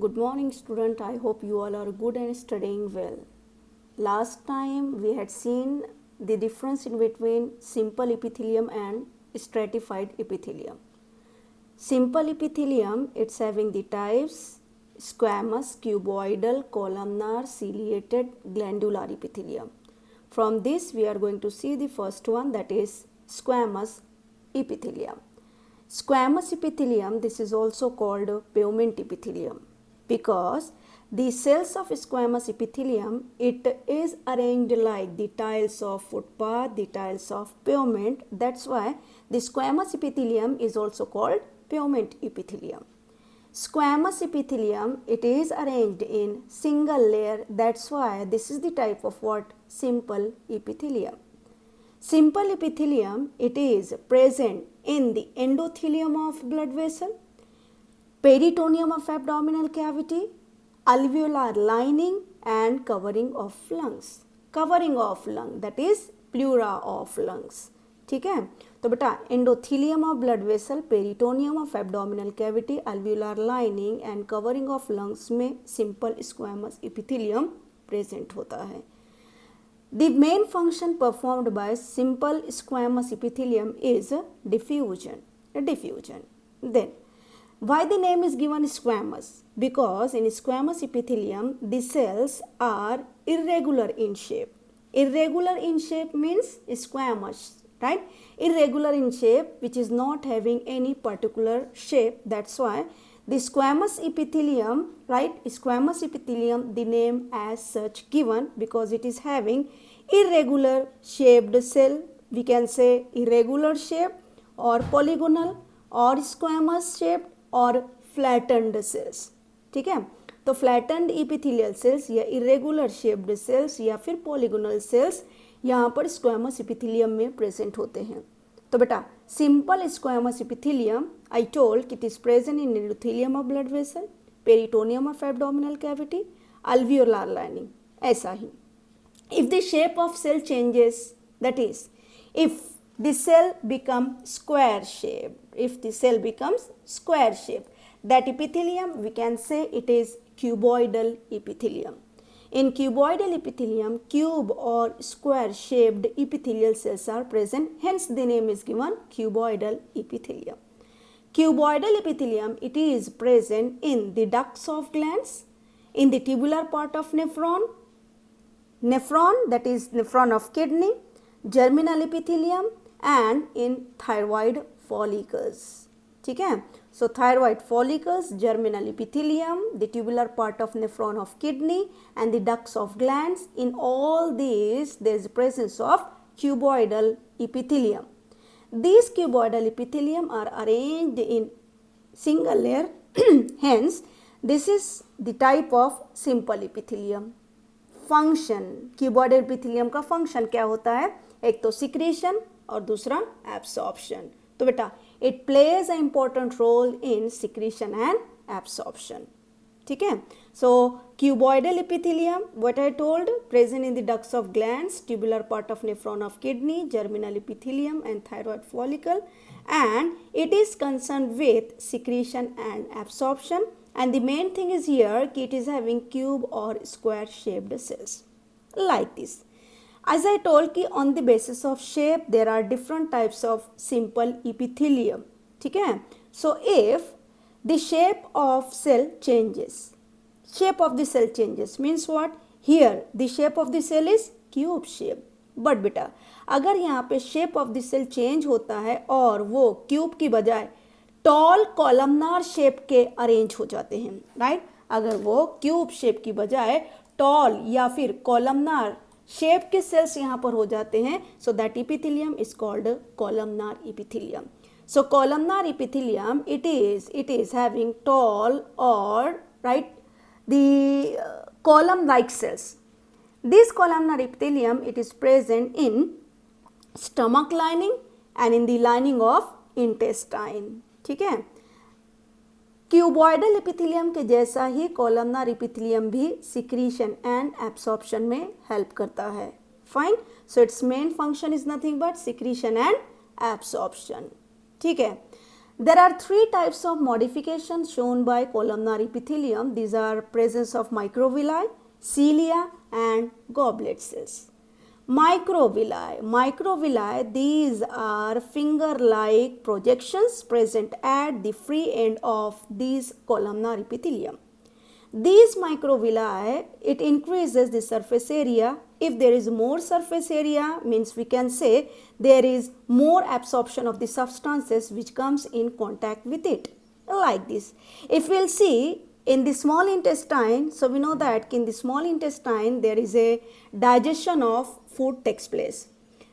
Good morning, student. I hope you all are good and studying well. Last time we had seen the difference in between simple epithelium and stratified epithelium. Simple epithelium, it's having the types squamous, cuboidal, columnar, ciliated, glandular epithelium. From this we are going to see the first one, that is squamous epithelium. Squamous epithelium, this is also called pavement epithelium, because the cells of squamous epithelium, it is arranged like the tiles of footpath, the tiles of pavement. That's why the squamous epithelium is also called pavement epithelium. Squamous epithelium, it is arranged in single layer. That's why this is the type of what? Simple epithelium. Simple epithelium, it is present in the endothelium of blood vessel, peritoneum of abdominal cavity, alveolar lining and covering of lungs. Covering of lung, that is pleura of lungs. ठीक है, तो बेटा endothelium of blood vessel, peritoneum of abdominal cavity, alveolar lining and covering of lungs में simple squamous epithelium present होता है. The main function performed by simple squamous epithelium is diffusion. Then, why the name is given squamous? Because in squamous epithelium, the cells are irregular in shape. Irregular in shape means squamous, right? Irregular in shape, which is not having any particular shape. That's why the squamous epithelium, right? Squamous epithelium, the name as such given, because it is having irregular shaped cell. We can say irregular shape or polygonal or squamous shaped or flattened cells. ठीक है, तो flattened epithelial cells या irregular shaped cells या फिर polygonal sales यहाँ पर squamous epithelium में present होते हैं. तो बेटा simple squamous epithelium, I told it is present in endothelium of blood vessel, peritoneum of abdominal cavity, alveolar lining. ऐसा ही if the shape of cell changes, that is if the cell becomes square shaped, that epithelium we can say it is cuboidal epithelium. In cuboidal epithelium, cube or square shaped epithelial cells are present, hence the name is given cuboidal epithelium. Cuboidal epithelium, it is present in the ducts of glands, in the tubular part of nephron, that is nephron of kidney, germinal epithelium and in thyroid follicles. ठीक है, so thyroid follicles, germinal epithelium, the tubular part of nephron of kidney and the ducts of glands, in all these there is presence of cuboidal epithelium. These cuboidal epithelium are arranged in single layer hence this is the type of simple epithelium. Function, cuboidal epithelium का function क्या होता है? एक तो secretion और दूसरा absorption. तो बेटा it plays a important role in secretion and absorption. ठीक है, so cuboidal epithelium, what I told, present in the ducts of glands, tubular part of nephron of kidney, germinal epithelium and thyroid follicle, and it is concerned with secretion and absorption. And the main thing is here it is having cube or square shaped cells like this. As I told कि on the basis of shape there are different types of simple epithelium. ठीक है, so if the shape of cell changes, means what? Here the shape of the cell is cube shape. But बेटा अगर यहाँ पे shape of the cell change होता है और वो क्यूब की बजाय टॉल कॉलमनार शेप के अरेंज हो जाते हैं, राइट? अगर वो क्यूब शेप की बजाय टॉल या फिर कॉलमनार शेप के सेल्स यहाँ पर हो जाते हैं, so that epithelium is called columnar epithelium. So columnar epithelium it is having tall और right the column like cells. This columnar epithelium, it is present in stomach lining and in the lining of intestine. ठीक है, cuboidal epithelium के जैसा ही columnar epithelium भी secretion and absorption में help करता है. Fine, So its main function is nothing but secretion and absorption. ठीक है. There are three types of modifications shown by columnar epithelium. These are presence of microvilli, cilia and goblet cells. Microvilli, these are finger-like projections present at the free end of these columnar epithelium. These microvilli, it increases the surface area. If there is more surface area, means we can say there is more absorption of the substances which comes in contact with it, like this. If we'll see in the small intestine, so we know that in the small intestine there is a digestion of food takes place.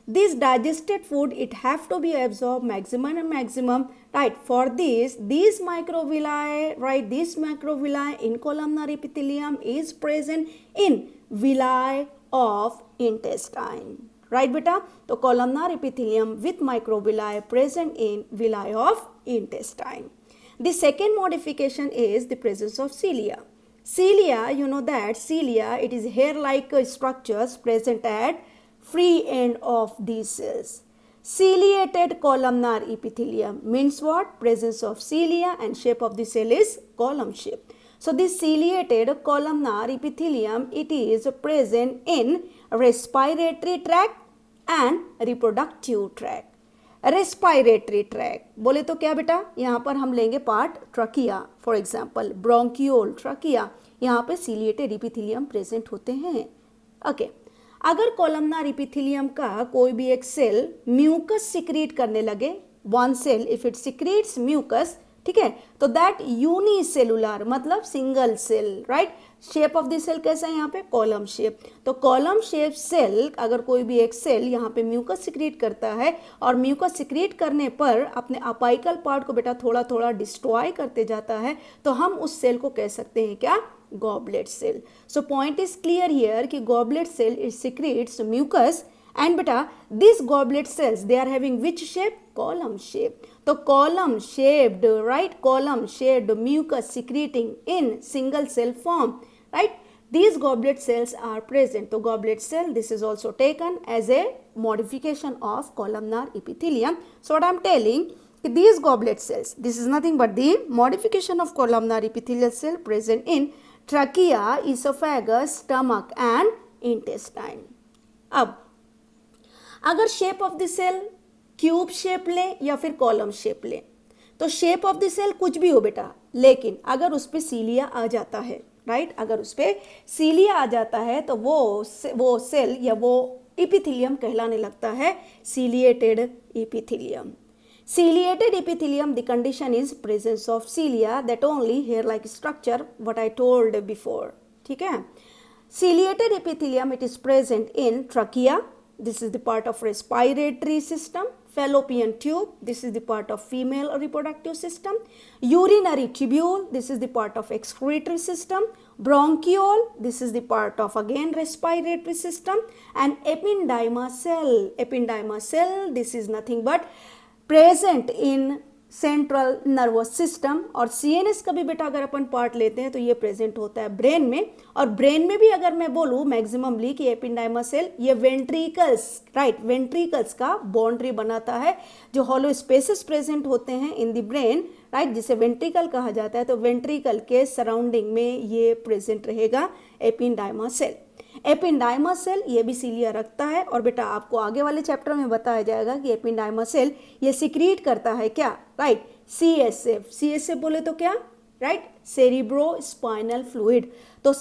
This digested food, it have to be absorbed maximum, right? For this, these microvilli, right, this microvilli in columnar epithelium is present in villi of intestine, right beta? So columnar epithelium with microvilli present in villi of intestine. The second modification is the presence of cilia. Cilia, you know that cilia, it is hair-like structures present at free end of these cells. Ciliated columnar epithelium means what? Presence of cilia and shape of the cell is column shape. So this ciliated columnar epithelium, it is present in respiratory tract and reproductive tract. Respiratory track बोले तो क्या बेटा, यहाँ पर हम लेंगे part trachea, for example bronchiole, trachea, यहाँ पे सीलिएटेड इपिथेलियम प्रेजेंट होते हैं. ओके, अगर कॉलमनार इपिथेलियम का कोई भी एक सेल म्यूकस सिक्रीट करने लगे, one cell if it secretes mucus, ठीक है, तो दैट यूनिसेलुलर मतलब single cell, right. Shape of the cell कैसा है यहाँ पे? Column shape. तो कॉलम शेप सेल, अगर कोई भी एक सेल यहाँ पे म्यूकस सिक्रीट करता है और म्यूकस सिक्रीट करने पर अपने अपाइकल पार्ट को बेटा थोड़ा थोड़ा डिस्ट्रॉय करते जाता है, तो हम उस सेल को कह सकते हैं क्या? Goblet cell. So point is clear here कि goblet cell it secretes mucus and beta these goblet cells they are having which shape? Column shape. So column shaped, right, column shaped mucus secreting in single cell form, right. These goblet cells are present. So goblet cell, this is also taken as a modification of columnar epithelium. So what I am telling, these goblet cells, this is nothing but the modification of columnar epithelial cell present in trachea, esophagus, stomach and intestine. अब अगर shape of the cell cube shape लें या फिर column shape लें, तो shape of the cell कुछ भी हो बेटा, लेकिन अगर उस पर सीलिया आ जाता है, राइट, अगर उस पर सीलिया आ जाता है तो वो सेल या वो इपिथेलियम कहलाने लगता है ciliated epithelium. Ciliated epithelium, the condition is presence of cilia, that only hair-like structure what I told before. ठीक है. Ciliated epithelium, it is present in trachea. This is the part of respiratory system. Fallopian tube, this is the part of female reproductive system. Urinary tubule, this is the part of excretory system. Bronchiole, this is the part of again respiratory system. And ependyma cell, this is nothing but present in central nervous system. और CNS का भी बेटा अगर अपन part लेते हैं तो ये present होता है ब्रेन में. और ब्रेन में भी अगर मैं बोलूँ मैक्सिममली कि एपिंडाइमा सेल ये वेंट्रिकल्स, राइट, वेंट्रिकल्स का बाउंड्री बनाता है. जो हॉलो स्पेसेस प्रेजेंट होते हैं इन द ब्रेन, राइट, जिसे वेंट्रिकल कहा जाता है, तो वेंट्रिकल के सराउंडिंग में ये प्रेजेंट रहेगा एपिंडाइमा सेल. एपिंडाइमा सेल ये भी सीलिया रखता है. और बेटा आपको आगे वाले चैप्टर में बताया जाएगा कि एपिंडाइमा सेल ये सिक्रीट करता है क्या, राइट, सीएसएफ. सीएसएफ बोले तो क्या, राइट, सेरिब्रो स्पाइनल फ्लूइड. तो